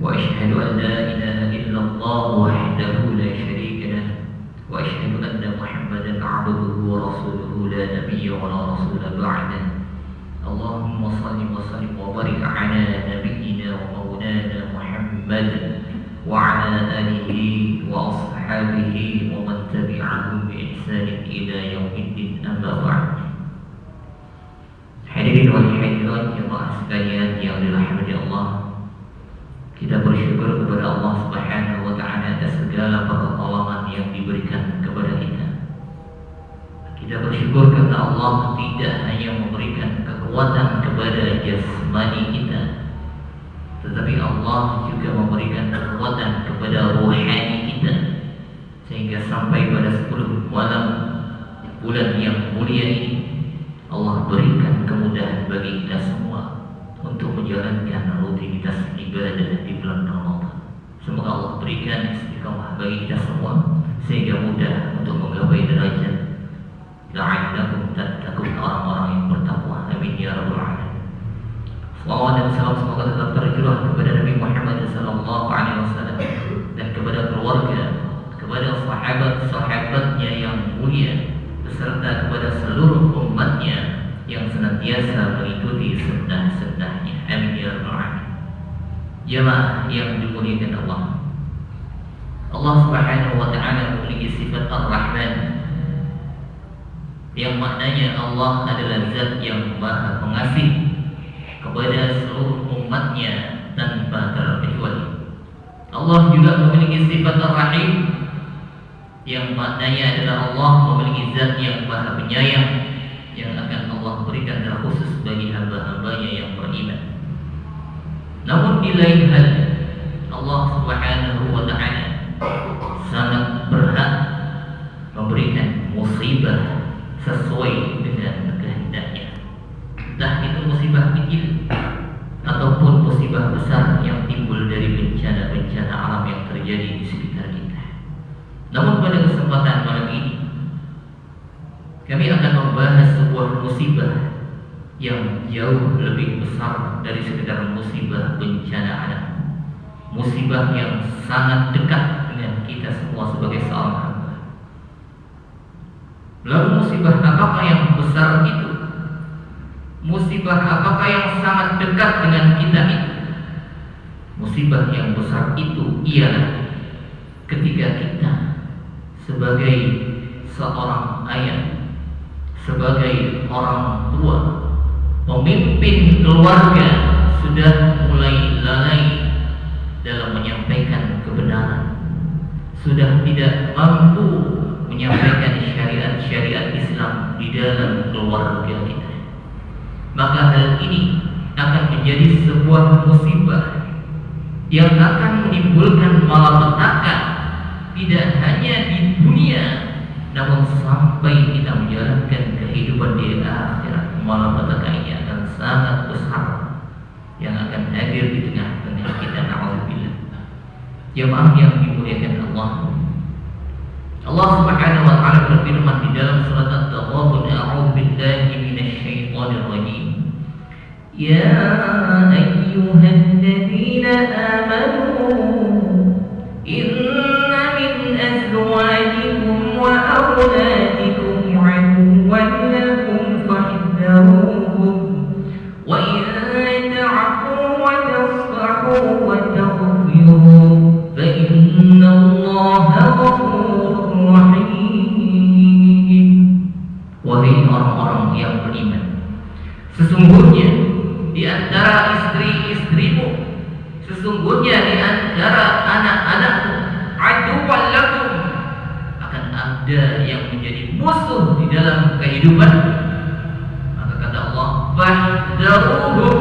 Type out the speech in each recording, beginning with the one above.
وأشهد أن لا إله إلا الله وحده لا شريك له وأشهد أن محمدا عبده ورسوله لا نبي ولا رسول بعده اللهم صل وسلم وبارك على نبينا ومولانا محمد وعلى آله وأصحابه ومن تبعهم بإحسان إلى يوم الدين أما بعد. Hadirin wal hadirat jemaah sekalian yang dirahmati Allah, kita bersyukur kepada Allah Subhanahu wa taala atas segala pertolongan yang diberikan kepada kita. Kita bersyukur karena Allah tidak hanya memberikan kekuatan kepada jasmani kita, tetapi Allah juga memberikan kekuatan kepada rohani kita, sehingga sampai pada 10 malam bulan yang mulia ini Allah berikan kemudahan bagi kita semua untuk menjalankan rutinitas ibadah di bulan Ramadan. Semoga Allah berikan istiqamah bagi kita semua sehingga mudah untuk menggapai derajat la'allakum tattaqun, orang-orang yang bertakwa. Amin ya rabbal alamin. Salawat dan salam semoga tetap tercurah kepada Nabi Muhammad sallallahu alaihi wasallam dan kepada keluarga, kepada sahabat-sahabatnya yang mulia, beserta kepada seluruh umatnya yang senantiasa mengikuti sunnah-sunnahnya. Amin ya rabbal alamin. Jemaah yang dimuliakan Allah, Allah Subhanahu wa taala memiliki sifat Ar-Rahman, yang maknanya Allah adalah zat yang maha pengasih kepada seluruh umatnya tanpa terkecuali. Allah juga memiliki sifat Ar-Rahim, yang maknanya adalah Allah memiliki zat yang maha penyayang, yang akan Allah berikan secara khusus bagi hamba-hambanya yang beriman. Namun di lain hal, Allah Subhanahu wa taala sangat berhak memberikan musibah sesuai dengan kehendaknya. Entah itu musibah kecil ataupun musibah besar yang timbul dari bencana-bencana alam yang terjadi di sekitar kita. Namun pada kesempatan malam ini kami akan membahas sebuah musibah yang jauh lebih besar dari sekedar musibah bencana alam. Musibah yang sangat dekat dengan kita semua sebagai seorang hamba. Lalu musibah apakah yang besar itu? Musibah apakah yang sangat dekat dengan kita itu? Musibah yang besar itu ialah ketika kita sebagai seorang ayah, sebagai orang tua, pemimpin keluarga sudah mulai lalai dalam menyampaikan kebenaran, sudah tidak mampu menyampaikan syariat-syariat Islam di dalam keluarga kita. Maka hal ini akan menjadi sebuah musibah yang akan menimbulkan malapetaka tidak hanya di dunia, namun sampai kita menjalankan kehidupan di akhirat. Malapetaka ini akan sangat besar yang akan hadir di tengah-tengah kita. Na'udzubillah. Jemaah yang dimuliakan Allah, Allah Subhanahu wa taala berfirman di dalam surat At-Taghabun, a'udzu billahi minasyaitonir rajim. Ya ayyuhalladzina amanu inna min azwajikum wa awladikum aduwwan lakum fahdharuhum wa in ta'fu wa tasfahu wa taghfiru fa inna Allaha ghafurur rahim. Wahai orang-orang yang beriman, sesungguhnya di antara istri-istrimu, sesungguhnya di antara anak-anakmu, aduwwan lakum, akan ada yang menjadi musuh di dalam kehidupan. Maka kata Allah, fahdharuhum,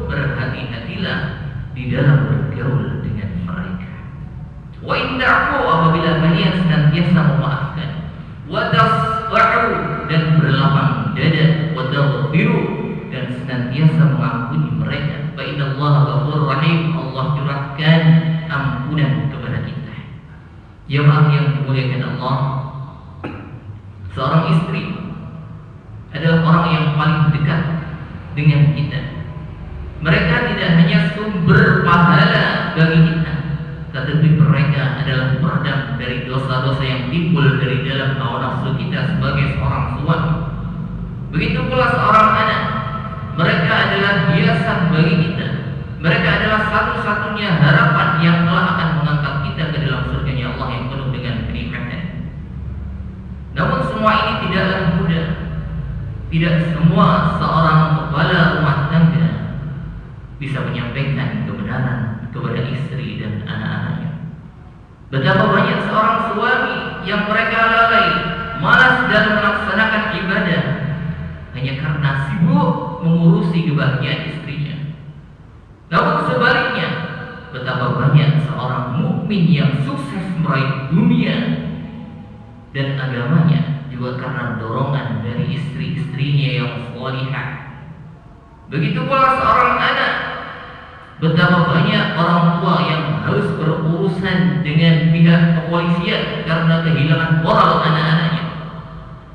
berhati-hatilah di dalam bergaul dengan mereka. Wa in ta'fu, apabila kalian senantiasa memaafkan, wa tasfahu, dan berlapang dada, wa taghfiru, dan senantiasa mengampuni mereka. Fa innallaha ghafurur rahim, Allah curahkan ampunan kepada kita. Jemaah yang dimuliakan Allah, seorang istri adalah orang yang paling dekat dengan kita. Mereka tidak hanya sumber pahala bagi kita, tetapi mereka adalah peredam dari dosa-dosa yang timbul dari dalam hawa nafsu kita sebagai seorang suami. Begitu pula seorang anak, mereka adalah hiasan bagi kita. Mereka adalah satu-satunya harapan yang telah akan mengangkat kita ke dalam surganya Allah yang penuh dengan kenikmatan. Namun semua ini tidaklah mudah. Tidak semua seorang kepala rumah tangga bisa menyampaikan kebenaran kepada istri dan anak-anaknya. Betapa banyak seorang suami yang mereka lalai, malas dalam melaksanakan ibadah hanya karena sibuk mengurusi kebahagiaan istrinya. Namun sebaliknya, betapa banyak seorang mukmin yang sukses meraih dunia dan agamanya juga karena dorongan dari istri-istrinya yang salihah. Begitu pula seorang anak, betapa banyak orang tua yang harus berurusan dengan pihak kepolisian karena kehilangan moral anak-anaknya.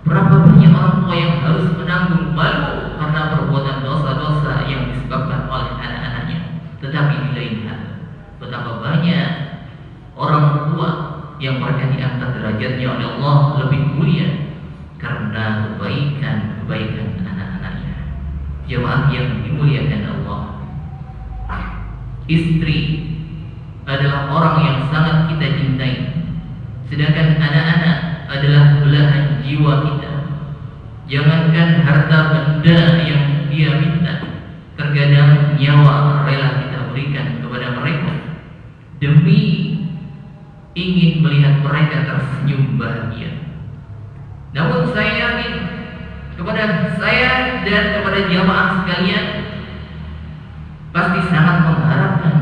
Berapa banyak orang tua yang harus menanggung malu karena perbuatan dosa-dosa yang disebabkan oleh anak-anaknya. Tetapi di lain hal, betapa banyak orang tua yang mereka diangkat derajatnya oleh Allah lebih mulia karena kebaikan anak-anaknya. Jemaah yang dimuliakan Allah, istri adalah orang yang sangat kita cintai, sedangkan anak-anak adalah belahan jiwa kita. Jangankan harta benda yang dia minta, terkadang nyawa rela kita berikan kepada mereka demi ingin melihat mereka tersenyum bahagia. Namun saya yakin kepada saya dan kepada jamaah sekalian, pasti sangat mengharapkan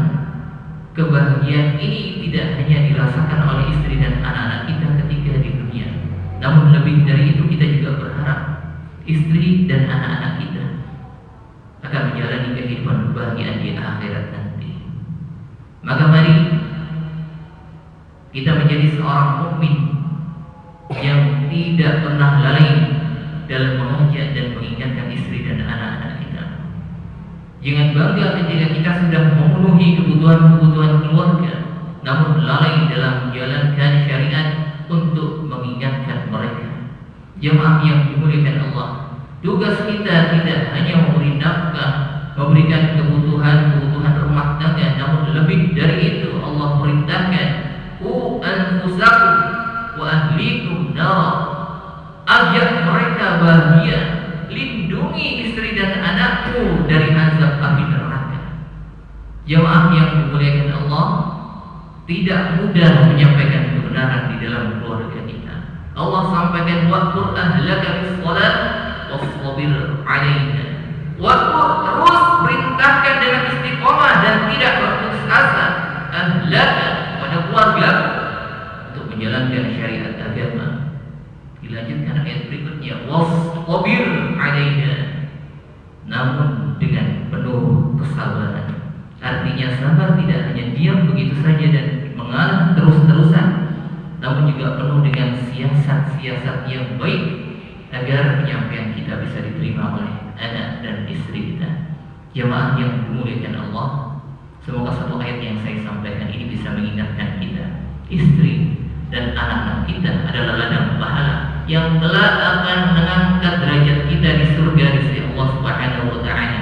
kebahagiaan ini tidak hanya dirasakan oleh istri dan anak-anak kita ketika di dunia, namun lebih dari itu kita juga berharap istri dan anak-anak kita akan menjalani kehidupan kebahagiaan di akhirat nanti. Maka mari kita menjadi seorang mukmin yang tidak pernah lalai dalam mengajak dan mengingatkan istri dan anak-anak kita. Jangan bangga ketika kita sudah memenuhi kebutuhan-kebutuhan keluarga, namun lalai dalam menjalankan syariat untuk mengingatkan mereka. Jemaah yang dimuliakan Allah, tugas kita tidak hanya memberi nafkah, memberikan kebutuhan rumah tangga, namun lebih dari itu Allah perintahkan qu anfusakum wa ahlikum nar. Ajak mereka bahagia, lindungi istri dan anakmu dari azab api neraka. Jemaah yang dimuliakan Allah, tidak mudah menyampaikan kebenaran di dalam keluarga kita. Allah sampaikan waqur ahlaka bis-shalah wasbir 'alaiha. Waqur, terus perintahkan dengan istiqomah dan tidak berputus asa ahlaka, pada keluarga untuk menjalankan syariat agama. Dilanjutkan ayat berikutnya, wasbir 'alaiha, namun dengan penuh kesabaran. Artinya sabar tidak hanya diam begitu saja dan mengalah terus-terusan, namun juga penuh dengan siasat-siasat yang baik agar penyampaian kita bisa diterima oleh anak dan istri kita. Jemaah yang dimuliakan Allah, semoga satu ayat yang saya sampaikan ini bisa mengingatkan kita, istri dan anak-anak kita adalah ladang pahala yang telah akan mengangkat derajat kita di surga di sisi Allah Subhanahu wa taala.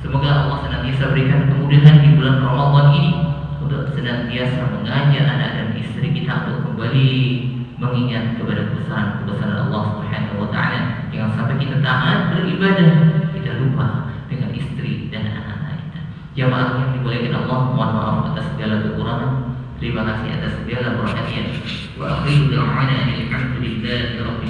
Semoga Allah senantiasa berikan kemudahan di bulan Ramadan ini untuk senantiasa mengajak anak dan istri kita untuk kembali mengingat kepada kebesaran Allah Subhanahu wa taala. Jangan sampai kita taat beribadah, kita lupa dengan istri dan anak-anak kita. Jamaah yang dimuliakan Allah, mohon maaf atas segala kekurangan. Terima kasih atas segala perhatian. Wa akhiru da'wana alhamdulillahi rabbil